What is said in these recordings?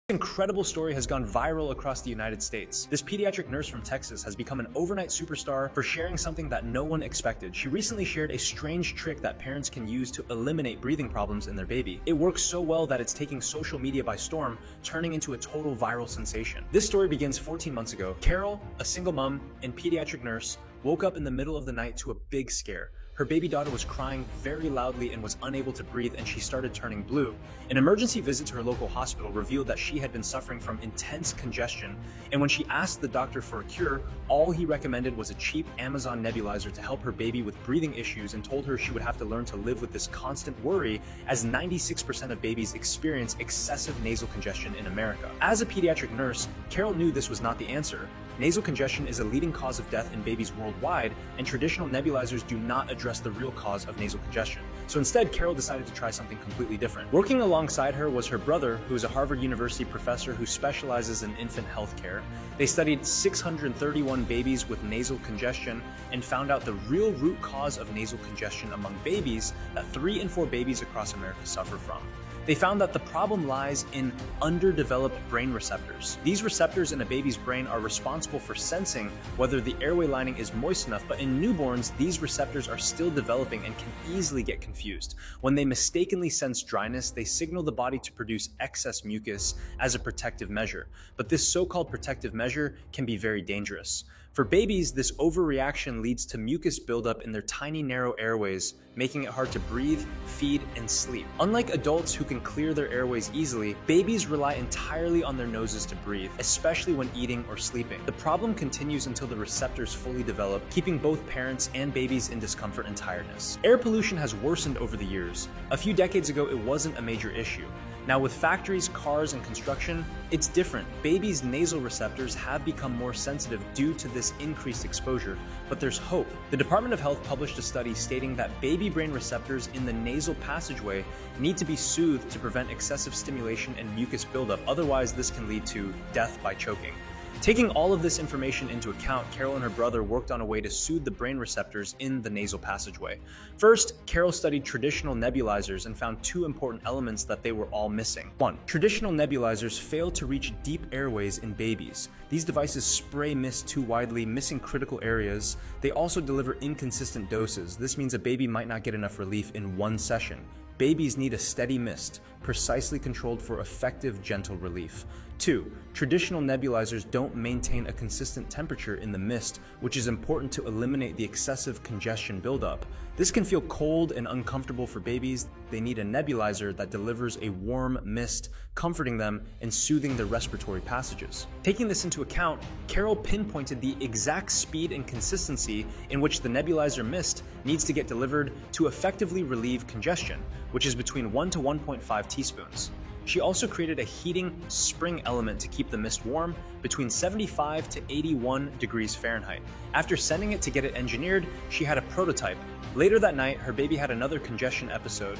Incredible story has gone viral across the United States. This pediatric nurse from Texas has become an overnight superstar for sharing something that no one expected. She recently shared a strange trick that parents can use to eliminate breathing problems in their baby. It works so well that it's taking social media by storm, turning into a total viral sensation. This story begins 14 months ago. Carol, a single mom and pediatric nurse, woke up in the middle of the night to a big scare. Her baby daughter was crying very loudly and was unable to breathe, and she started turning blue. An emergency visit to her local hospital revealed that she had been suffering from intense congestion, and when she asked the doctor for a cure, all he recommended was a cheap Amazon nebulizer to help her baby with breathing issues, and told her she would have to learn to live with this constant worry, as 96% of babies experience excessive nasal congestion in America. As a pediatric nurse, Carol knew this was not the answer. Nasal congestion is a leading cause of death in babies worldwide, and traditional nebulizers do not address the real cause of nasal congestion. So instead, Carol decided to try something completely different. Working alongside her was her brother, who is a Harvard University professor who specializes in infant health care. They studied 631 babies with nasal congestion and found out the real root cause of nasal congestion among babies that 3 in 4 babies across America suffer from. They found that the problem lies in underdeveloped brain receptors. These receptors in a baby's brain are responsible for sensing whether the airway lining is moist enough, but in newborns, these receptors are still developing and can easily get confused. When they mistakenly sense dryness, they signal the body to produce excess mucus as a protective measure. But this so-called protective measure can be very dangerous. For babies, this overreaction leads to mucus buildup in their tiny, narrow airways, making it hard to breathe, feed, and sleep. Unlike adults who can clear their airways easily, babies rely entirely on their noses to breathe, especially when eating or sleeping. The problem continues until the receptors fully develop, keeping both parents and babies in discomfort and tiredness. Air pollution has worsened over the years. A few decades ago, it wasn't a major issue. Now with factories, cars, and construction, it's different. Babies' nasal receptors have become more sensitive due to this increased exposure, but there's hope. The Department of Health published a study stating that baby brain receptors in the nasal passageway need to be soothed to prevent excessive stimulation and mucus buildup. Otherwise, this can lead to death by choking. Taking all of this information into account, Carol and her brother worked on a way to soothe the brain receptors in the nasal passageway. First, Carol studied traditional nebulizers and found 2 important elements that they were all missing. 1. Traditional nebulizers fail to reach deep airways in babies. These devices spray mist too widely, missing critical areas. They also deliver inconsistent doses. This means a baby might not get enough relief in one session. Babies need a steady mist, precisely controlled for effective, gentle relief. 2. Traditional nebulizers don't maintain a consistent temperature in the mist, which is important to eliminate the excessive congestion buildup. This can feel cold and uncomfortable for babies. They need a nebulizer that delivers a warm mist, comforting them and soothing their respiratory passages. Taking this into account, Carol pinpointed the exact speed and consistency in which the nebulizer mist needs to get delivered to effectively relieve congestion, which is between 1 to 1.5 teaspoons. She also created a heating spring element to keep the mist warm between 75 to 81 degrees Fahrenheit. After sending it to get it engineered, she had a prototype. Later that night, her baby had another congestion episode.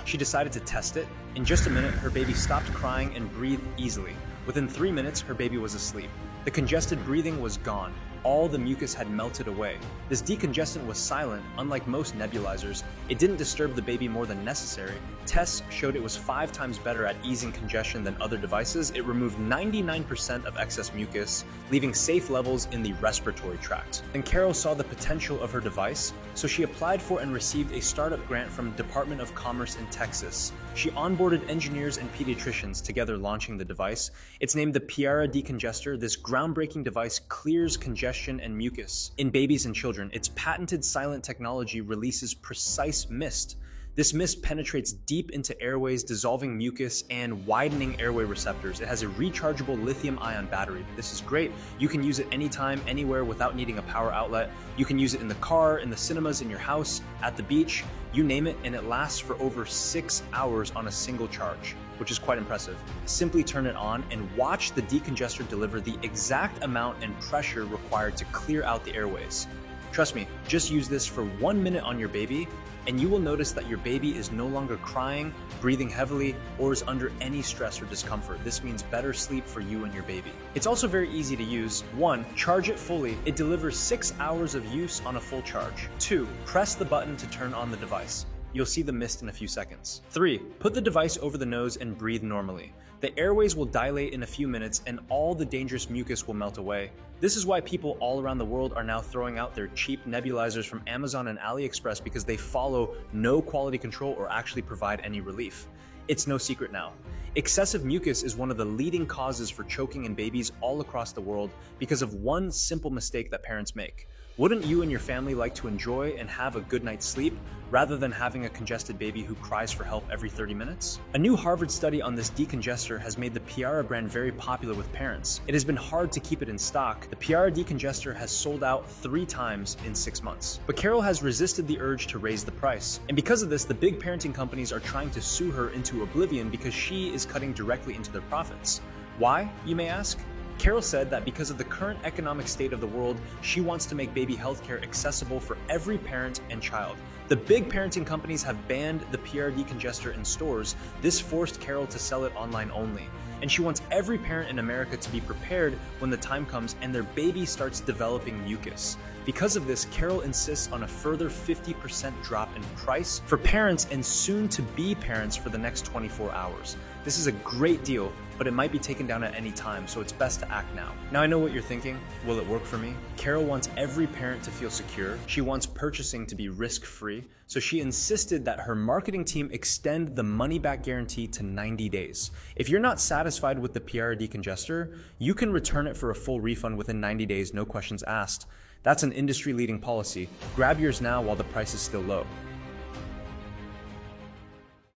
She decided to test it. In just a minute, her baby stopped crying and breathed easily. Within 3 minutes, her baby was asleep. The congested breathing was gone. All the mucus had melted away. This decongestant was silent. Unlike most nebulizers, it didn't disturb the baby more than necessary. Tests showed it was 5 times better at easing congestion than other devices. It removed 99% of excess mucus, leaving safe levels in the respiratory tract. Then Carol saw the potential of her device, so she applied for and received a startup grant from Department of Commerce in Texas. She onboarded engineers and pediatricians, together launching the device. It's named the Piara Decongester. This groundbreaking device clears congestion and mucus in babies and children. Its patented silent technology releases precise mist. This mist penetrates deep into airways, dissolving mucus and widening airway receptors. It has a rechargeable lithium-ion battery. This is great. You can use it anytime, anywhere without needing a power outlet. You can use it in the car, in the cinemas, in your house, at the beach, you name it, and it lasts for over 6 hours on a single charge, which is quite impressive. Simply turn it on and watch the decongester deliver the exact amount and pressure required to clear out the airways. Trust me, just use this for 1 minute on your baby, and you will notice that your baby is no longer crying, breathing heavily, or is under any stress or discomfort. This means better sleep for you and your baby. It's also very easy to use. 1. Charge it fully. It delivers 6 hours of use on a full charge. 2. Press the button to turn on the device. You'll see the mist in a few seconds. 3. Put the device over the nose and breathe normally. The airways will dilate in a few minutes and all the dangerous mucus will melt away. This is why people all around the world are now throwing out their cheap nebulizers from Amazon and AliExpress, because they follow no quality control or actually provide any relief. It's no secret now. Excessive mucus is one of the leading causes for choking in babies all across the world because of one simple mistake that parents make. Wouldn't you and your family like to enjoy and have a good night's sleep rather than having a congested baby who cries for help every 30 minutes? A new Harvard study on this decongester has made the Piara brand very popular with parents. It has been hard to keep it in stock. The Piara decongester has sold out 3 times in 6 months. But Carol has resisted the urge to raise the price. And because of this, the big parenting companies are trying to sue her into oblivion because she is cutting directly into their profits. Why, you may ask? Carol said that because of the current economic state of the world, she wants to make baby healthcare accessible for every parent and child. The big parenting companies have banned the PR decongester in stores. This forced Carol to sell it online only. And she wants every parent in America to be prepared when the time comes and their baby starts developing mucus. Because of this, Carol insists on a further 50% drop in price for parents and soon-to-be parents for the next 24 hours. This is a great deal, but it might be taken down at any time, so it's best to act now. Now I know what you're thinking. Will it work for me? Carol wants every parent to feel secure. She wants purchasing to be risk-free, so she insisted that her marketing team extend the money-back guarantee to 90 days. If you're not satisfied with the PR decongester, you can return it for a full refund within 90 days, no questions asked. That's an industry-leading policy. Grab yours now while the price is still low.